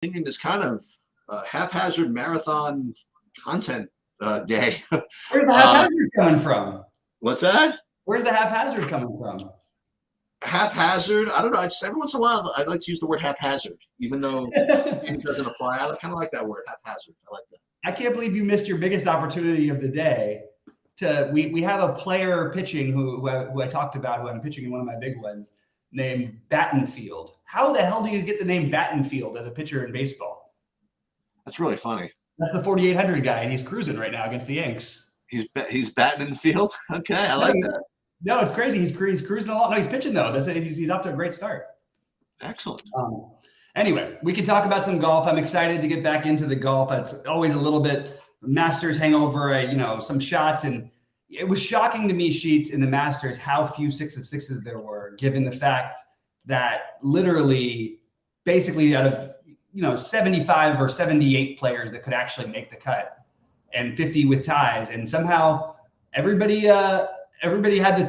continuing this kind of haphazard marathon content day. Where's the haphazard coming from? What's that? Where's the haphazard coming from? Haphazard? I don't know. Every once in a while, I'd like to use the word haphazard, even though it doesn't apply. I kind of like that word, haphazard. I like that. I can't believe you missed your biggest opportunity of the day. We have a player pitching who I talked about, who I'm pitching in one of my big ones, named Battenfield. How the hell do you get the name Battenfield as a pitcher in baseball? That's really funny. That's the 4,800 guy, and he's cruising right now against the Yanks. He's batting in the field. Okay, I like that. No, it's crazy. He's cruising along. No, he's pitching though. He's off to a great start. Excellent. Anyway, we can talk about some golf. I'm excited to get back into the golf. It's always a little bit Masters hangover, some shots. And it was shocking to me, Sheets, in the Masters, how few 6 of 6s there were, given the fact that literally basically out of, 75 or 78 players that could actually make the cut and 50 with ties. And somehow everybody had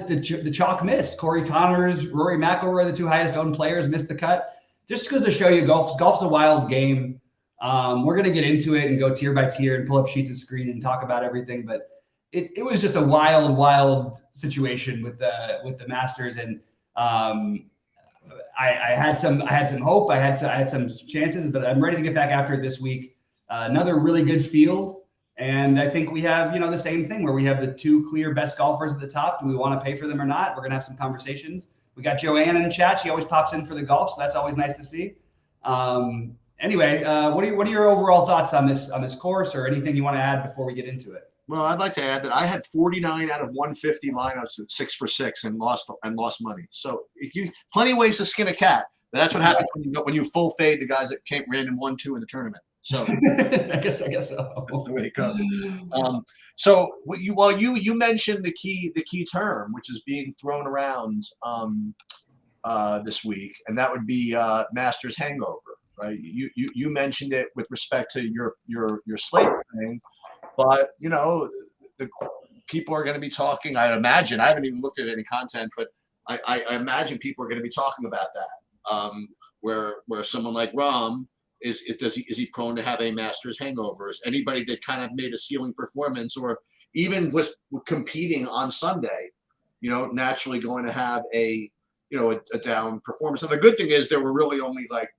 the chalk missed. Corey Connors, Rory McIlroy, the 2 highest owned players, missed the cut. Just because to show you golf's a wild game. We're going to get into it and go tier by tier and pull up sheets of screen and talk about everything. But it was just a wild situation with the Masters. And I had some hope. I had some chances, but I'm ready to get back after it this week. Another really good field. And I think we have, the same thing where we have the 2 clear best golfers at the top. Do we want to pay for them or not? We're going to have some conversations. We got Joanne in chat. She always pops in for the golf, so that's always nice to see. Anyway, what are your overall thoughts on this course, or anything you want to add before we get into it? Well, I'd like to add that I had 49 out of 150 lineups at 6 for 6 and lost money. So plenty of ways to skin a cat. But that's what happens when you full fade the guys that came random 1-2 in the tournament. So I guess so. That's the way it goes. So you mentioned the key term, which is being thrown around this week, and that would be Masters hangover, right? You mentioned it with respect to your Slate thing, but the people are going to be talking. I imagine, I haven't even looked at any content, but I imagine people are going to be talking about that, where someone like Rahm. Is he prone to have a Masters hangover? Is anybody that kind of made a ceiling performance or even was competing on Sunday, naturally going to have a down performance? And the good thing is there were really only like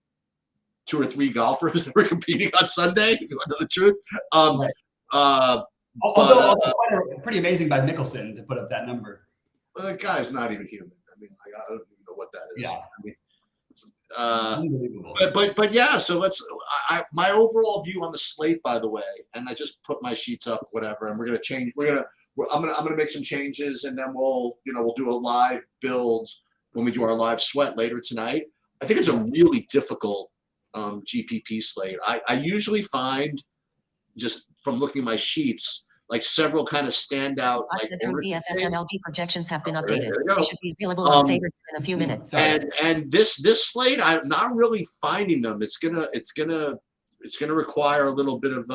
2 or 3 golfers that were competing on Sunday. You know the truth. Although pretty amazing by Mickelson to put up that number. Well, that guy's not even human. I mean, I don't even know what that is. Yeah. I mean, but yeah, so my overall view on the slate, by the way, and I just put my sheets up, whatever, and we're gonna change. I'm gonna make some changes, and then we'll do a live build when we do our live sweat later tonight. I think it's a really difficult GPP slate. I usually find, just from looking at my sheets, like several kind of standout. Through DFS MLB projections have been updated. They should be available on Sabres in a few minutes. And this slate, I'm not really finding them. It's gonna require a little bit of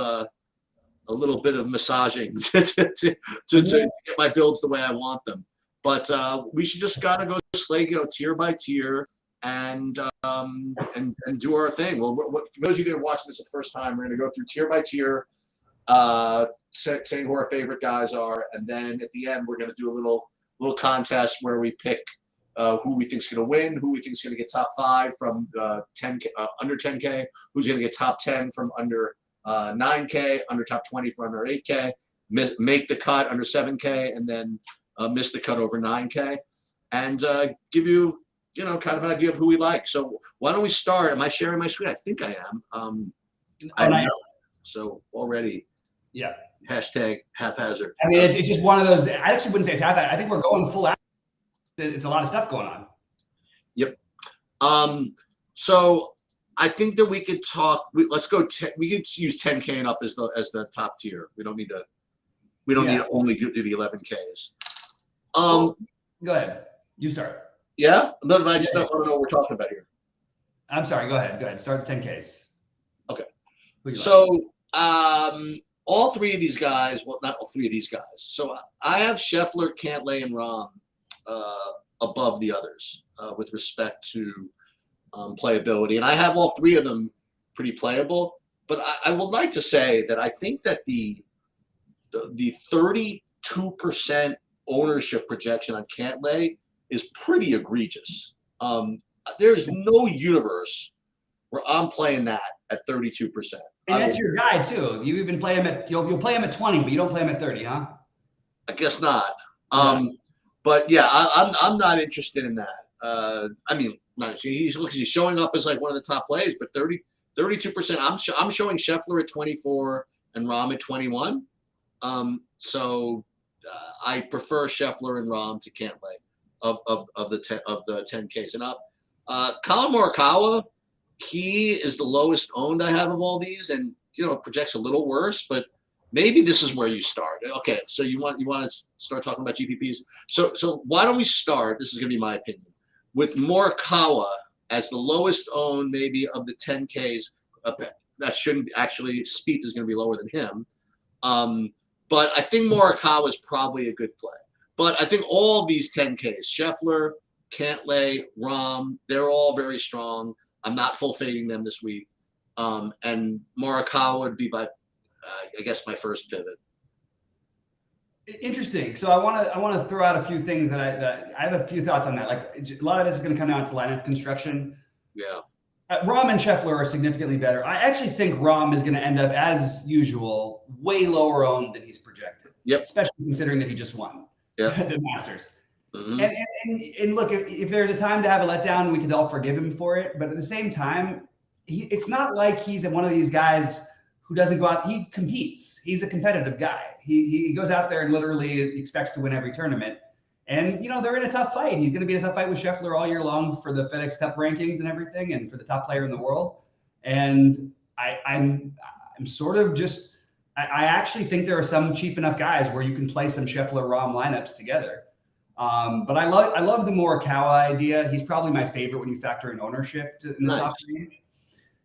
massaging to get my builds the way I want them. But we should just gotta go slate, tier by tier, and do our thing. Well, for those of you that are watching this the first time, we're gonna go through tier by tier. Saying who our favorite guys are, and then at the end we're going to do a little contest where we pick who we think is going to win, who we think is going to get top 5 from 10K, under 10K, who's going to get top 10 from under 9K, under top 20 for under 8K, make the cut under 7K, and then miss the cut over 9K, and give you kind of an idea of who we like. So why don't we start? Am I sharing my screen? I think I am. I know. So already. Yeah. Hashtag haphazard. I mean, it's just one of those. I actually wouldn't say it's haphazard. I think we're going full out. It's a lot of stuff going on. Yep. So I think that we could talk. Let's go. We could use 10K and up as the top tier. We don't need to. We don't need to only do the 11Ks. Go ahead. You start. Yeah. No, I just don't know what we're talking about here. I'm sorry. Go ahead. Start the 10Ks. Okay. So. All 3 of these guys, well, not all 3 of these guys. So I have Scheffler, Cantlay, and Rahm above the others with respect to playability. And I have all 3 of them pretty playable. But I would like to say that I think that the 32% ownership projection on Cantlay is pretty egregious. There's no universe where I'm playing that at 32%. And that's your guy too. You even play him at you'll play him at 20, but you don't play him at 30, huh? I guess not. But yeah, I'm not interested in that. I mean, he's showing up as like one of the top plays, but 32%. I'm showing Scheffler at 24 and Rahm at 21. So I prefer Scheffler and Rahm to Cantlay of the 10Ks and up. Colin Morikawa, he is the lowest owned I have of all these, and projects a little worse, but maybe this is where you start. Okay, so you want to start talking about GPPs. So why don't we start? This is going to be my opinion with Morikawa as the lowest owned, maybe of the 10Ks. That shouldn't actually. Spieth is going to be lower than him, but I think Morikawa is probably a good play. But I think all these 10Ks, Scheffler, Cantlay, Rahm, they're all very strong. I'm not full fading them this week, and Morikawa would be I guess my first pivot. Interesting. So I want to throw out a few things that I have a few thoughts on that. Like a lot of this is going to come down to lineup construction. Yeah. Rahm and Scheffler are significantly better. I actually think Rahm is going to end up, as usual, way lower owned than he's projected. Yep. Especially considering that he just won the Masters. Mm-hmm. And look, if there's a time to have a letdown, we could all forgive him for it. But at the same time, it's not like he's one of these guys who doesn't go out. He competes. He's a competitive guy. He goes out there and literally expects to win every tournament. And, they're in a tough fight. He's going to be in a tough fight with Scheffler all year long for the FedEx Cup rankings and everything, and for the top player in the world. And I'm sort of just – I actually think there are some cheap enough guys where you can play some Scheffler-Rahm lineups together. But I love the Morikawa idea. He's probably my favorite when you factor in ownership in the top range.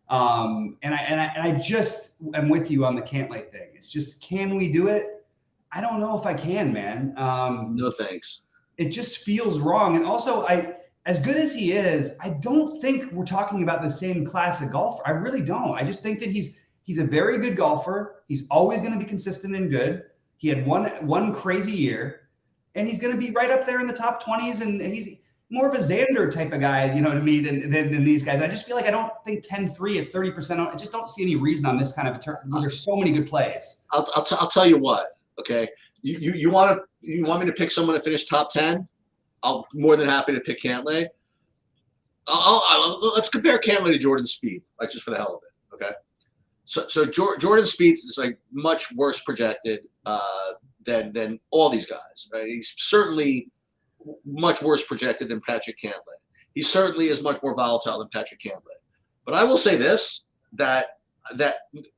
And I just am with you on the Cantlay thing. It's just, can we do it? I don't know if I can, man. No thanks. It just feels wrong. And also, as good as he is, I don't think we're talking about the same class of golfer. I really don't. I just think that he's a very good golfer. He's always going to be consistent and good. He had one crazy year, and he's going to be right up there in the top 20s. And he's more of a Xander type of guy, to me, than these guys. I just feel like I don't think 10-3 at 30%. I just don't see any reason on this kind of a turn. There's so many good plays. I'll tell you what. Okay, you want me to pick someone to finish top 10? I'll more than happy to pick Cantlay. Let's compare Cantlay to Jordan Spieth, like just for the hell of it. Okay, so Jordan Spieth is like much worse projected than all these guys. Right? He's certainly much worse projected than Patrick Cantlay. He certainly is much more volatile than Patrick Cantlay. But I will say this, that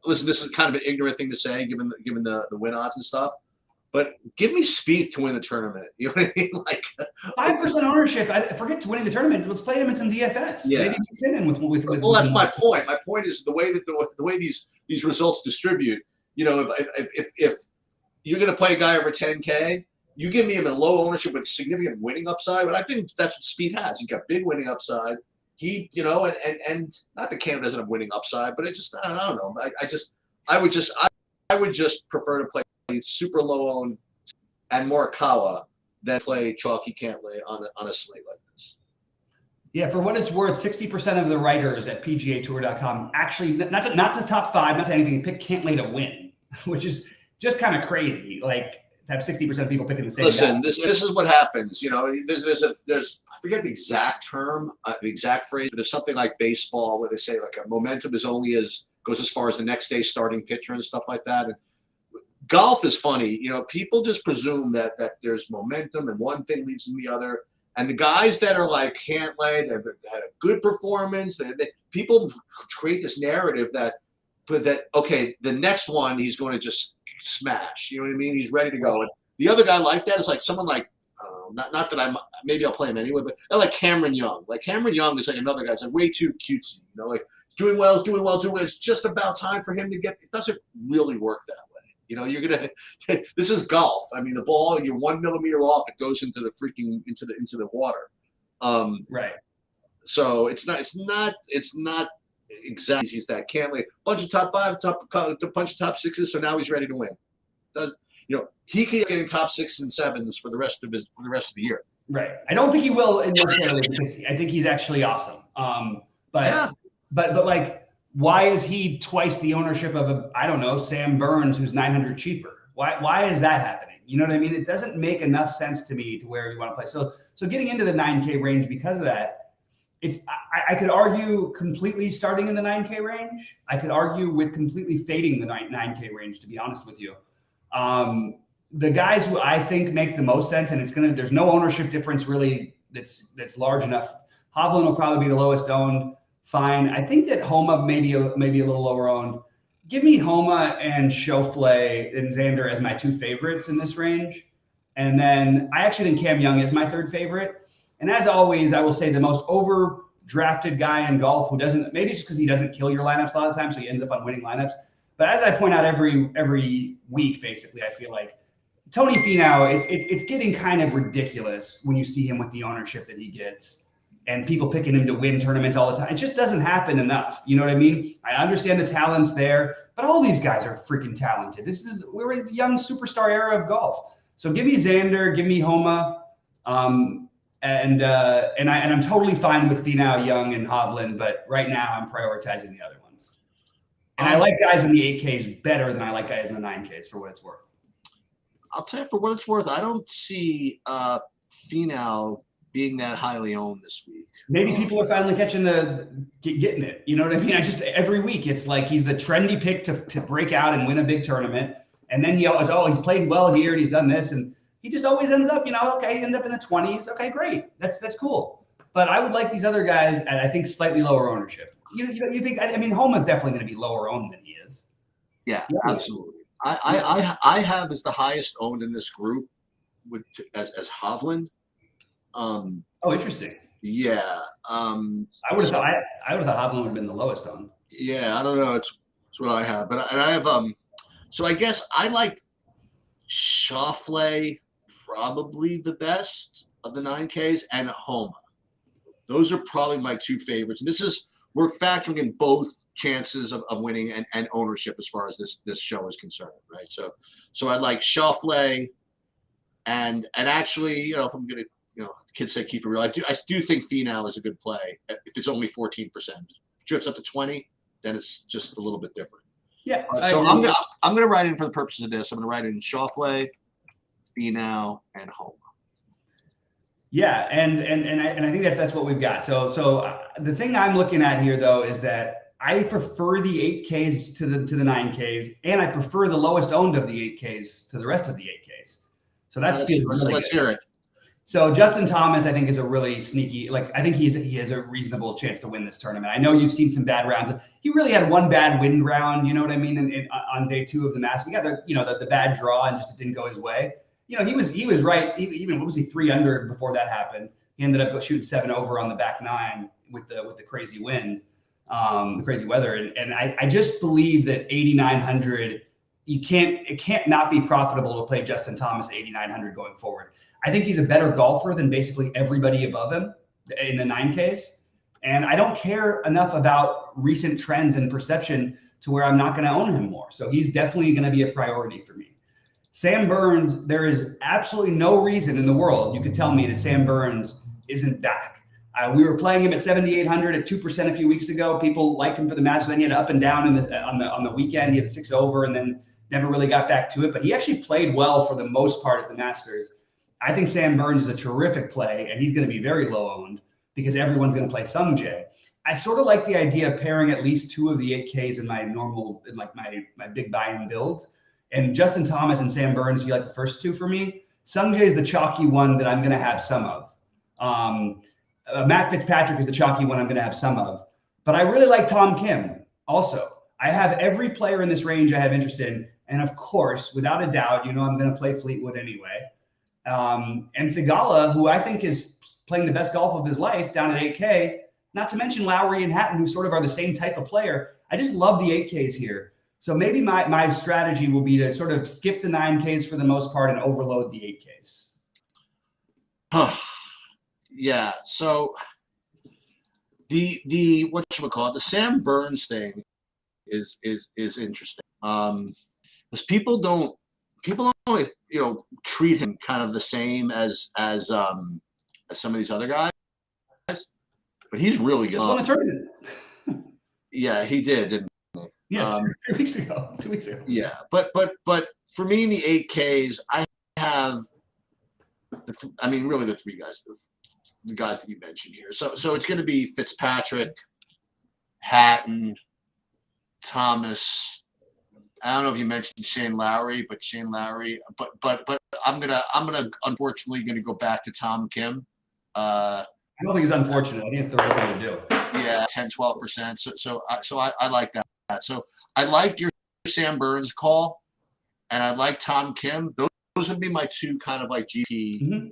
listen, this is kind of an ignorant thing to say given the win odds and stuff, but give me Spieth to win the tournament. You know what I mean? Like 5% ownership. I forget to winning the tournament. Let's play him in some DFS. Yeah. Maybe mix him in with well, that's my point. My point is the way these results distribute. If you're going to play a guy over 10K, you give me him a low ownership with significant winning upside, but I think that's what Spieth has. He's got big winning upside. He, and not that Cam doesn't have winning upside, but it just, I don't know. I would just prefer to play super low owned and Morikawa than play chalky Cantlay on a slate like this. Yeah, for what it's worth, 60% of the writers at PGAtour.com actually, not to top five, not to anything, pick Cantlay to win, which is just kind of crazy. Like, to have 60% of people picking the same. Listen, this is what happens. There's I forget the exact term, the exact phrase, but there's something like baseball where they say like a momentum goes as far as the next day's starting pitcher and stuff like that. And golf is funny. People just presume that there's momentum and one thing leads to the other. And the guys that are like Cantlay, they've had a good performance. People create this narrative that okay, the next one he's going to just smash. You know what I mean? He's ready to go. And the other guy like that is like someone like, not that maybe I'll play him anyway, but like Cameron Young. Like Cameron Young is like another guy. It's like way too cutesy. Like he's doing well. It's just about time for him to get. It doesn't really work that way. You're gonna. This is golf. I mean, the ball. You're 1 millimeter off. It goes into the water. Right. So it's not exactly. He's that Cantlay, bunch of top 5, bunch of top 6s. So now he's ready to win. He can get in top 6s and 7s for the rest of the year. Right. I don't think he will necessarily because I think he's actually awesome. But like, why is he twice the ownership of Sam Burns, who's 900 cheaper? Why is that happening? You know what I mean? It doesn't make enough sense to me to where you want to play. So getting into the 9K range because of that, I could argue completely starting in the 9K range. I could argue with completely fading the 9K range, to be honest with you. The guys who I think make the most sense, and there's no ownership difference really that's large enough. Hovland will probably be the lowest owned. Fine. I think that Homa maybe a little lower owned. Give me Homa and Schauffele and Xander as my 2 favorites in this range. And then I actually think Cam Young is my 3rd favorite. And as always, I will say the most overdrafted guy in golf who doesn't, maybe it's because he doesn't kill your lineups a lot of times, so he ends up on winning lineups. But as I point out every week, basically, I feel like Tony Finau, it's getting kind of ridiculous when you see him with the ownership that he gets and people picking him to win tournaments all the time. It just doesn't happen enough. You know what I mean? I understand the talent's there, but all these guys are freaking talented. We're a young superstar era of golf. So give me Xander, give me Homa, and I'm totally fine with Finau, Young, and Hovland, but right now I'm prioritizing the other ones. And I like guys in the 8Ks better than I like guys in the 9Ks for what it's worth. I'll tell you for what it's worth, I don't see Finau being that highly owned this week. Maybe people are finally catching getting it. You know what I mean? Every week it's like he's the trendy pick to break out and win a big tournament. And then he's played well here and he's done this. And he just always ends up, okay, end up in the 20s. Okay, great. That's cool. But I would like these other guys at, I think, slightly lower ownership. You think, Homa's definitely going to be lower owned than he is. Yeah, absolutely. I have as the highest owned in this group as Hovland. Interesting. Yeah. I would have thought Hovland would have been the lowest owned. Yeah, I don't know. It's what I have, but I have So I guess I like Schauffele probably the best of the 9Ks and Homa. Those are probably my 2 favorites. And we're factoring in both chances of winning and ownership as far as this show is concerned, right? So I like Schauffele and actually, if I'm gonna, kids say keep it real. I do think Finau is a good play if it's only 14%. Drifts up to 20, then it's just a little bit different. Yeah. So I'm gonna write in for the purposes of this. I'm gonna write in Schauffele, Finau, and Homa. Yeah, and I think that's what we've got. So the thing I'm looking at here though is that I prefer the 8Ks to the 9Ks, and I prefer the lowest owned of the 8Ks to the rest of the 8Ks. So let's hear it. So Justin Thomas, I think, is a really sneaky. I think he has a reasonable chance to win this tournament. I know you've seen some bad rounds. He really had one bad wind round. You know what I mean? On day 2 of the Masters, he got the bad draw and just it didn't go his way. He was right. Even what was he 3 under before that happened? He ended up shooting 7 over on the back 9 with the crazy wind, the crazy weather. And I just believe that 8,900. It can't not be profitable to play Justin Thomas 8,900 going forward. I think he's a better golfer than basically everybody above him in the 9Ks. And I don't care enough about recent trends and perception to where I'm not going to own him more. So he's definitely going to be a priority for me. Sam Burns, there is absolutely no reason in the world you could tell me that Sam Burns isn't back. We were playing him at 7,800 at 2% a few weeks ago. People liked him for the Masters. Then he had up and down on the weekend. He had the 6 over and then never really got back to it. But he actually played well for the most part at the Masters. I think Sam Burns is a terrific play, and he's going to be very low owned because everyone's going to play Sung Jae. I sort of like the idea of pairing at least 2 of the 8Ks in my big buy-in build. And Justin Thomas and Sam Burns feel like the first 2 for me. Sung Jae is the chalky one that I'm going to have some of. Matt Fitzpatrick is the chalky one I'm going to have some of. But I really like Tom Kim also. I have every player in this range I have interest in. And of course, without a doubt, I'm going to play Fleetwood anyway. And Thigala, who I think is playing the best golf of his life down at 8K, not to mention Lowry and Hatton, who sort of are the same type of player. I just love the 8Ks here. So maybe my strategy will be to sort of skip the 9Ks for the most part and overload the 8Ks. Yeah. So The whatchamacallit, the Sam Burns thing is interesting. Because people don't treat him kind of the same as some of these other guys, but he's really good. Just won a tournament. Yeah, he did, didn't he? Yeah, 2 weeks ago. Yeah, but for me in the 8Ks, I have, really the three guys, the guys that you mentioned here. So it's going to be Fitzpatrick, Hatton, Thomas. I don't know if you mentioned Shane Lowry, but I'm gonna unfortunately go back to Tom Kim. I don't think it's unfortunate. I think it's the right thing to do. Yeah, 10-12%. So I like that. So I like your Sam Burns call, and I like Tom Kim. Those would be my two kind of like GPP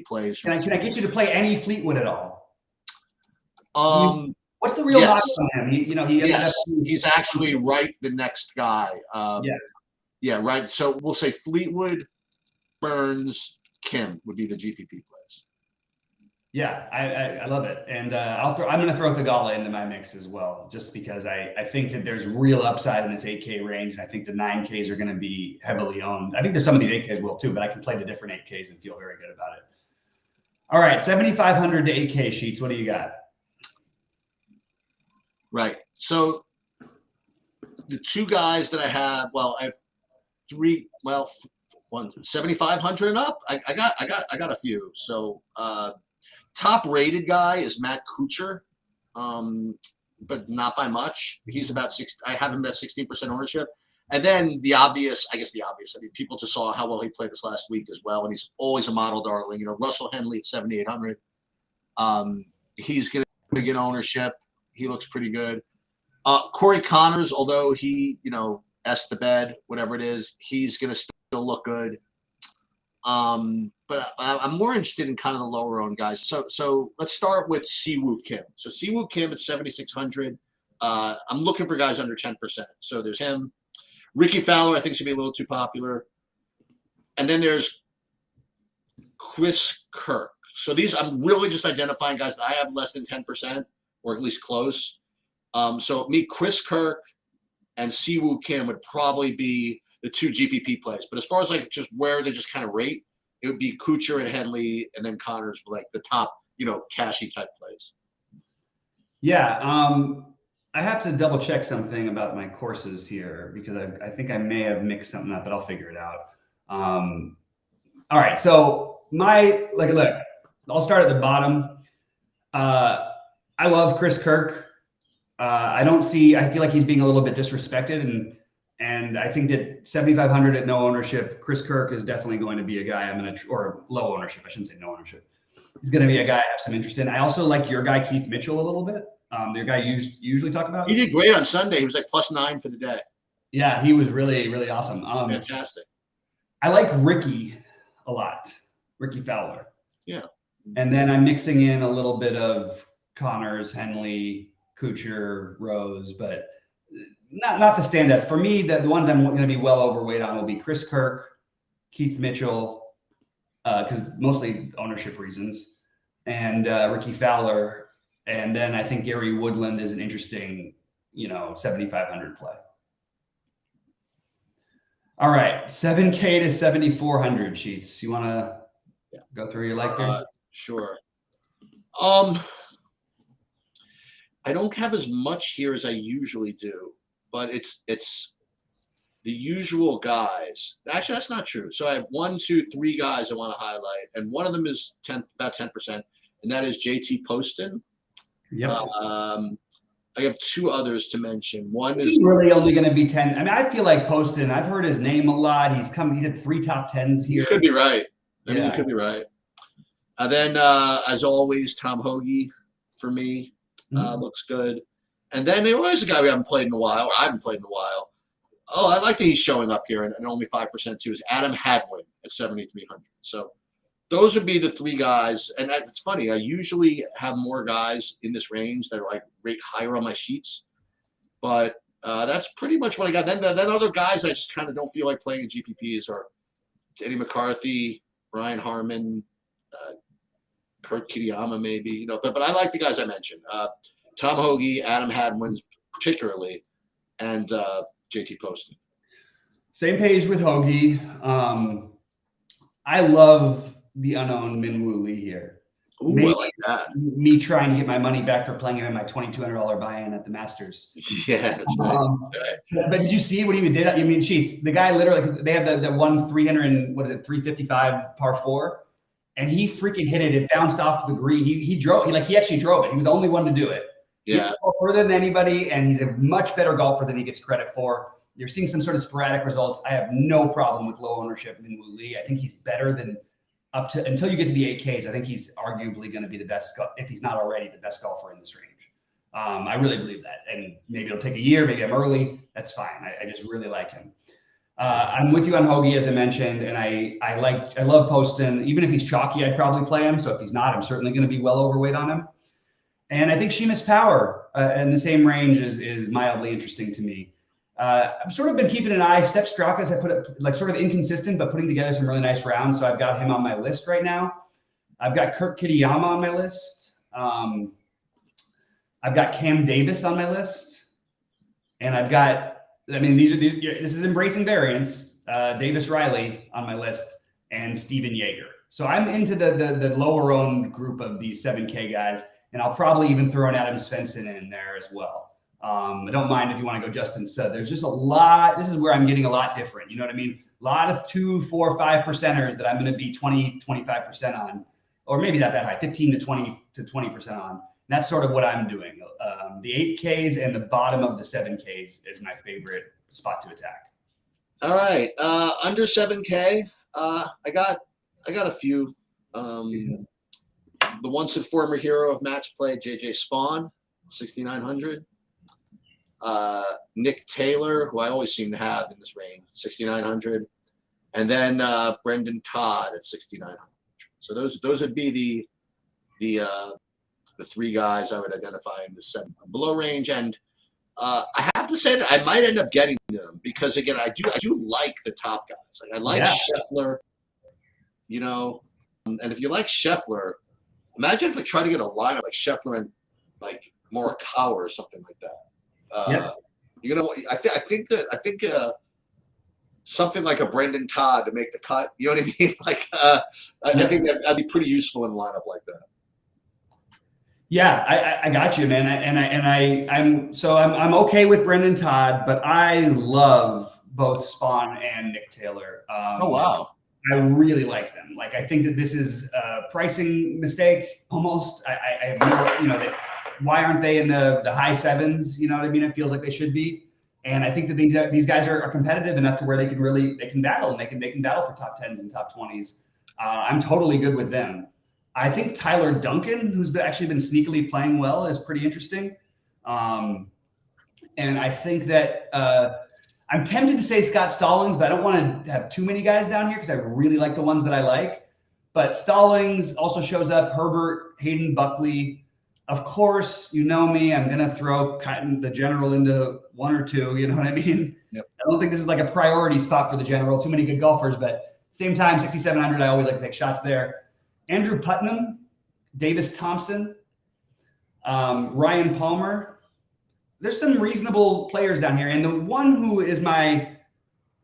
plays. Can I get you to play any Fleetwood at all? What's the real knock on him? He's actually right the next guy. Yeah, right. So we'll say Fleetwood, Burns, Kim would be the GPP plays. Yeah, I love it, and I'm going to throw Thagala into my mix as well, just because I think that there's real upside in this 8K range, and I think the 9Ks are going to be heavily owned. I think there's some of these 8Ks will too, but I can play the different 8Ks and feel very good about it. All right, 7,500 to 8K sheets. What do you got? Right. So the two guys that I have, I have three. Well, 7,500 and up. I got a few. So top rated guy is Matt Kuchar, but not by much. He's about 6. I have him at 16% ownership. And then the obvious. I mean, people just saw how well he played this last week as well, and he's always a model darling. Russell Henley at 7,800. He's going to get ownership. He looks pretty good. Corey Connors, although he, S the bed, whatever it is, he's going to still look good. But I'm more interested in kind of the lower owned guys. So let's start with Siwoo Kim. So Siwoo Kim at 7,600. I'm looking for guys under 10%. So there's him. Ricky Fowler, I think, should be a little too popular. And then there's Chris Kirk. So these, I'm really just identifying guys that I have less than 10%. Or at least close. So Chris Kirk and Siwoo Kim would probably be the two GPP plays. But as far as like just where they just kind of rate, it would be Kuchar and Henley, and then Connors like the top, cashy type plays. Yeah, I have to double check something about my courses here because I think I may have mixed something up, but I'll figure it out. All right, so look, I'll start at the bottom. I love Chris Kirk. I feel like he's being a little bit disrespected, and I think that 7,500 at no ownership, Chris Kirk is definitely going to be a guy or low ownership. I shouldn't say no ownership. He's going to be a guy I have some interest in. I also like your guy, Keith Mitchell, a little bit. The guy you usually talk about. He did great on Sunday. He was like +9 for the day. Yeah, he was really, really awesome. Fantastic. I like Ricky a lot. Ricky Fowler. Yeah. And then I'm mixing in a little bit of Connors, Henley, Kuchar, Rose, but not the standouts. For me, the ones I'm going to be well overweight on will be Chris Kirk, Keith Mitchell, because mostly ownership reasons, and Ricky Fowler. And then I think Gary Woodland is an interesting, 7,500 play. All right, 7K to 7,400 sheets. You want to go through your like there? Sure. I don't have as much here as I usually do, but it's the usual guys. Actually, that's not true. So I have 1, 2, 3 guys I want to highlight, and one of them is about 10%, and that is JT Poston. Yep. I have 2 others to mention. One is really only going to be 10. I mean, I feel like Poston. I've heard his name a lot. He had 3 top 10s here. You could be right. I mean, you could be right. Then, as always, Tom Hoagie for me. Looks good. And then there was a guy we haven't played in a while, or I haven't played in a while. Oh, I like that he's showing up here, and only 5% too, is Adam Hadwin at 7,300. So those would be the 3 guys. And it's funny, I usually have more guys in this range that are like rate higher on my sheets. But that's pretty much what I got. Then other guys I just kind of don't feel like playing in GPPs are Eddie McCarthy, Brian Harmon, Kurt Kitayama maybe, but I like the guys I mentioned. Tom Hoagie, Adam Hadwin particularly, and JT Poston. Same page with Hoagie. I love the unknown Min Woo Lee here. Ooh, I like that. Me trying to get my money back for playing him in my $2,200 buy-in at the Masters. Yeah, that's right. But did you see what he did? I mean, Sheets, the guy literally, because they have the one 355 par 4, and he freaking hit it. It bounced off the green. He actually drove it. He was the only one to do it. Yeah. He's further than anybody, and he's a much better golfer than he gets credit for. You're seeing some sort of sporadic results. I have no problem with low ownership Min Woo Lee. I think he's better than until you get to the 8Ks. I think he's arguably going to be the best, if he's not already the best golfer in this range. I really believe that. And maybe it'll take a year. Maybe I'm early. That's fine. I just really like him. I'm with you on Hoagie, as I mentioned, and I love Poston. Even if he's chalky, I'd probably play him. So if he's not, I'm certainly going to be well overweight on him. And I think Seamus Power in the same range is mildly interesting to me. I've sort of been keeping an eye. Steph Straka's I put it like sort of inconsistent, but putting together some really nice rounds. So I've got him on my list right now. I've got Kurt Kitayama on my list. I've got Cam Davis on my list, and I've got. I mean, this is embracing variance. Davis Riley on my list, and Steven Yeager. So I'm into the lower owned group of these 7K guys, and I'll probably even throw an Adam Svensson in there as well. I don't mind if you want to go Justin Suh. There's just a lot. This is where I'm getting a lot different. You know what I mean? A lot of 2, 4, 5%ers that I'm going to be 20, 25% on, or maybe not that high, 15 to 20% on. And that's sort of what I'm doing. The 8Ks and the bottom of the 7Ks is my favorite spot to attack. All right. Under 7K, I got a few. The once and former hero of match play, JJ Spawn, 6,900. Nick Taylor, who I always seem to have in this range, 6,900, and then Brendan Todd at 6,900. So those would be the three guys I would identify in the 7 below range. And I have to say that I might end up getting them because again I do like the top guys. Like I like Scheffler, and if you like Scheffler, imagine if I try to get a lineup like Scheffler and like Morikawa or something like that. I think something like a Brendan Todd to make the cut. You know what I mean? Like, I think that'd be pretty useful in a lineup like that. Yeah, I got you, man. I'm okay with Brendan Todd, but I love both Spawn and Nick Taylor. Oh wow. I really like them. Like, I think that this is a pricing mistake almost. I have no, why aren't they in the high 7s? You know what I mean? It feels like they should be. And I think that these guys are competitive enough to where they can battle, and they can battle for top 10s and top 20s. I'm totally good with them. I think Tyler Duncan, who's actually been sneakily playing well, is pretty interesting. And I think that I'm tempted to say Scott Stallings, but I don't want to have too many guys down here because I really like the ones that I like. But Stallings also shows up, Herbert, Hayden Buckley. Of course, you know me, I'm going to throw the general into 1 or 2. You know what I mean? Yep. I don't think this is like a priority spot for the general. Too many good golfers, but at the same time, 6,700, I always like to take shots there. Andrew Putnam, Davis Thompson, Ryan Palmer. There's some reasonable players down here. And the one who is I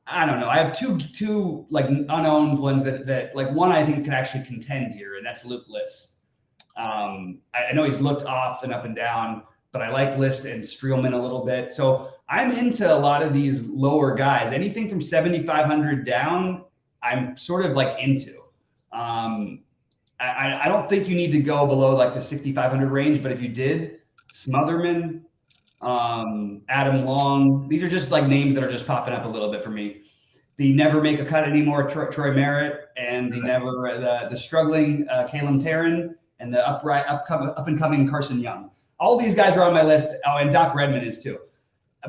have two like unowned ones that like one I think can actually contend here, and that's Luke List. I know he's looked off and up and down, but I like List and Streelman a little bit. So I'm into a lot of these lower guys. Anything from 7,500 down, I'm sort of like into. I don't think you need to go below like the 6,500 range, but if you did, Smotherman, Adam Long, these are just like names that are just popping up a little bit for me. The never make a cut anymore, Troy Merritt, and the struggling Caleb Taryn, and the up and coming Carson Young. All these guys are on my list. Oh, and Doc Redman is too.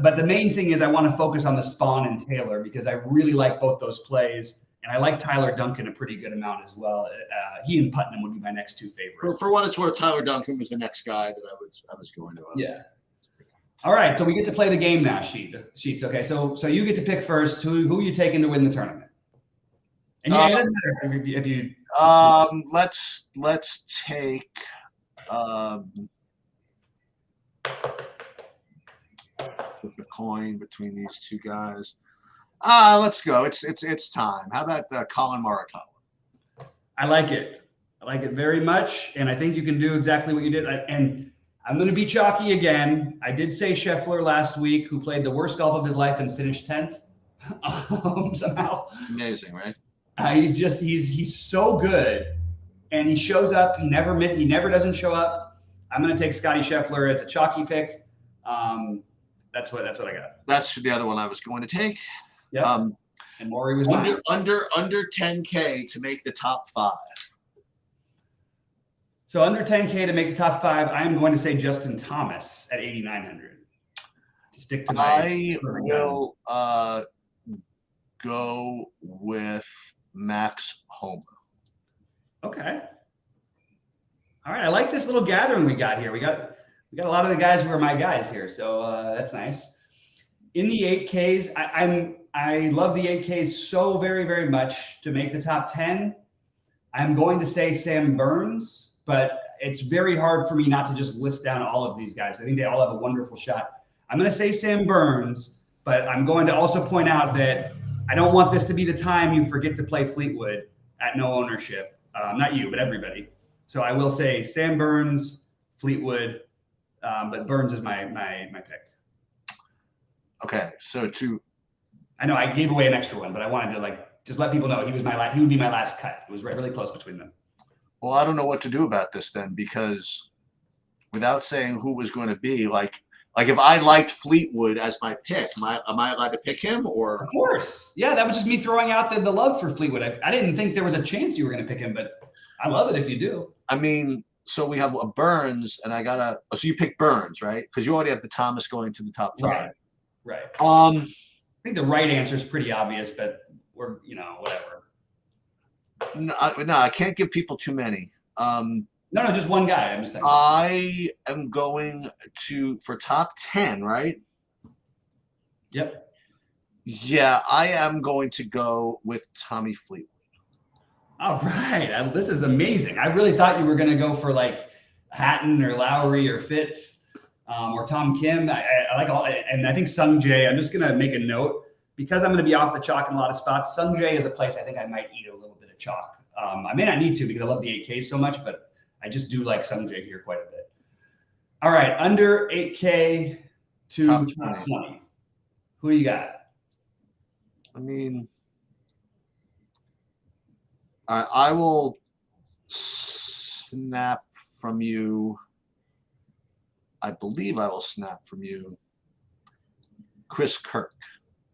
But the main thing is I want to focus on the Spawn and Taylor because I really like both those plays. And I like Tyler Duncan a pretty good amount as well. He and Putnam would be my next 2 favorites. For what it's worth, Tyler Duncan was the next guy that I was going to. Yeah. All right, so we get to play the game now, Sheets. Okay, so you get to pick first who you taking to win the tournament. And it doesn't matter if you Let's take flip a coin between these two guys. Let's go. It's time. How about Colin Morikawa? I like it. I like it very much, and I think you can do exactly what you did. And I'm going to be chalky again. I did say Scheffler last week, who played the worst golf of his life and finished 10th somehow. Amazing, right? He's so good, and he shows up. He never doesn't show up. I'm going to take Scotty Scheffler as a chalky pick. That's what I got. That's the other one I was going to take. Yeah. And Maury was under 10K to make the top 5. So under 10K to make the top 5, I am going to say Justin Thomas at 8,900. To stick to my I will go with Max Homa. Okay. All right. I like this little gathering we got here. We got a lot of the guys who are my guys here, so that's nice. In the 8Ks, I love the 8Ks so very, very much. To make the top 10, I'm going to say Sam Burns, but it's very hard for me not to just list down all of these guys. I think they all have a wonderful shot. I'm going to say Sam Burns, but I'm going to also point out that I don't want this to be the time you forget to play Fleetwood at no ownership. Not you, but everybody. So I will say Sam Burns, Fleetwood, but Burns is my pick. Okay, so I know I gave away an extra one, but I wanted to just let people know he would be my last cut. It was really close between them. Well, I don't know what to do about this then, because without saying who was going to be, like if I liked Fleetwood as my pick, am I allowed to pick him? Or of course, yeah, that was just me throwing out the love for Fleetwood. I didn't think there was a chance you were going to pick him, but I love it if you do. I mean, so we have a Burns, and so you pick Burns, right? Because you already have the Thomas going to the top 5. Right. I think the right answer is pretty obvious, but we're whatever. No, I can't give people too many. No, just one guy. I'm just saying. I am going for top 10, right? Yep. Yeah, I am going to go with Tommy Fleetwood. All right. This is amazing. I really thought you were going to go for like Hatton or Lowry or Fitz or Tom Kim. I like all, and I think Sung Jae. I'm just going to make a note because I'm going to be off the chalk in a lot of spots. Sung Jae is a place I think I might eat a little bit of chalk. I may not need to because I love the 8K so much, but I just do like Sung Jae here quite a bit. All right. Under 8K to top 20. Who you got? I mean, I will snap from you. I believe I will snap from you, Chris Kirk.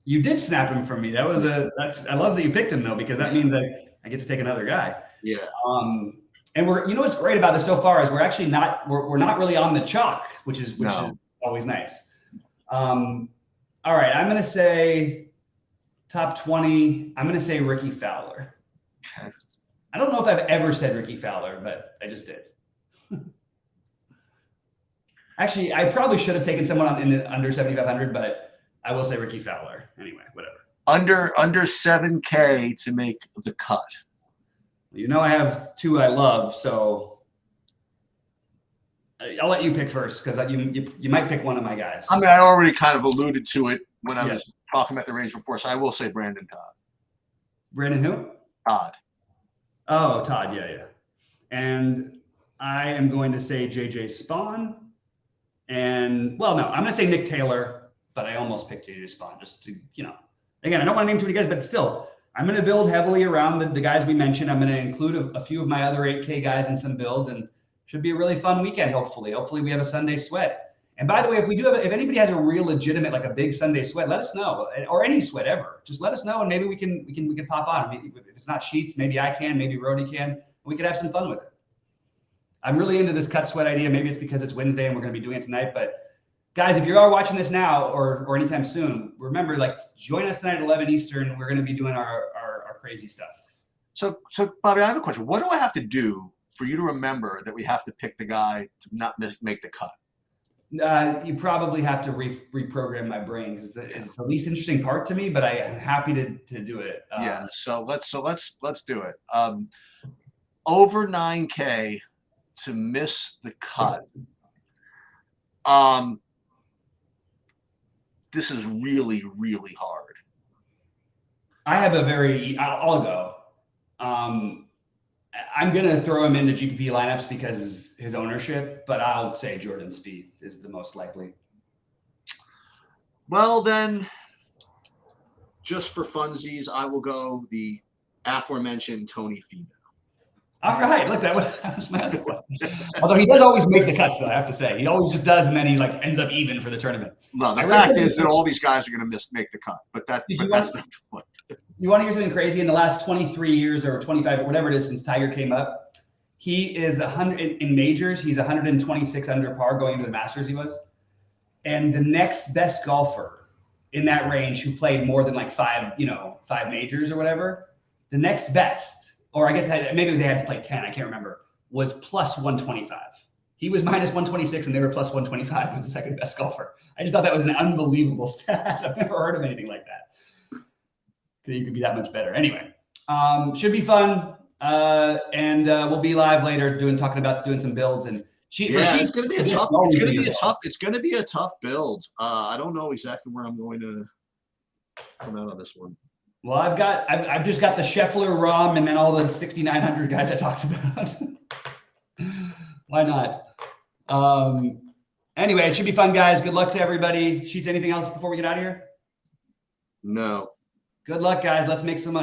You did snap him from me. I love that you picked him though, because that means I get to take another guy. Yeah. And what's great about this so far is we're not really on the chalk, which is always nice. All right, I'm going to say top 20. I'm going to say Ricky Fowler. Okay. I don't know if I've ever said Ricky Fowler, but I just did. Actually, I probably should have taken someone in the under 7,500, but I will say Ricky Fowler. Anyway, whatever. Under 7K to make the cut. I have two I love, so I'll let you pick first because you might pick one of my guys. I mean, I already kind of alluded to it when I was talking about the range before, so I will say Brandon Todd. Brandon who? Todd. Oh, Todd, yeah. And I am going to say JJ Spawn. And, well, no, I'm going to say Nick Taylor, but I almost picked JJ Spawn just to, again, I don't want to name too many guys, but still, I'm going to build heavily around the guys we mentioned. I'm going to include a few of my other 8K guys in some builds, and should be a really fun weekend, hopefully. Hopefully we have a Sunday sweat. And by the way, if anybody has a real legitimate, like a big Sunday sweat, let us know, or any sweat ever. Just let us know, and maybe we can pop on. If it's not Sheets, maybe I can, maybe Rody can. And we could have some fun with it. I'm really into this cut sweat idea. Maybe it's because it's Wednesday and we're going to be doing it tonight. But guys, if you are watching this now or anytime soon, remember, join us tonight at 11 Eastern. We're going to be doing our crazy stuff. So Bobby, I have a question. What do I have to do for you to remember that we have to pick the guy to not make the cut? You probably have to reprogram my brain because it's the least interesting part to me, but I am happy to do it. So let's do it. over 9K to miss the cut. This is really, really hard. I have I'll go. I'm going to throw him into GPP lineups because his ownership, but I'll say Jordan Spieth is the most likely. Well, then, just for funsies, I will go the aforementioned Tony Finau. All right, look, that was my other one. Although he does always make the cuts, though, I have to say. He always just does, and then he ends up even for the tournament. No, the fact is that all these guys are going to make the cut, but that's not the point. You want to hear something crazy? In the last 23 years or 25 or whatever it is since Tiger came up, he is 100 in majors. He's 126 under par going into the Masters. He was, and the next best golfer in that range who played more than five majors or whatever, the next best, or I guess maybe they had to play 10. I can't remember. Was plus 125. He was minus 126 and they were plus 125 as the second best golfer. I just thought that was an unbelievable stat. I've never heard of anything like that. You could be that much better. Anyway, should be fun. And we'll be live later talking about doing some builds and it's going to be a tough. It's going to be a tough build. I don't know exactly where I'm going to come out on this one. Well, I've just got the Scheffler, Rahm, and then all the 6,900 guys I talked about. Why not? Anyway, it should be fun, guys. Good luck to everybody. Sheets, anything else before we get out of here? No. Good luck, guys. Let's make some money.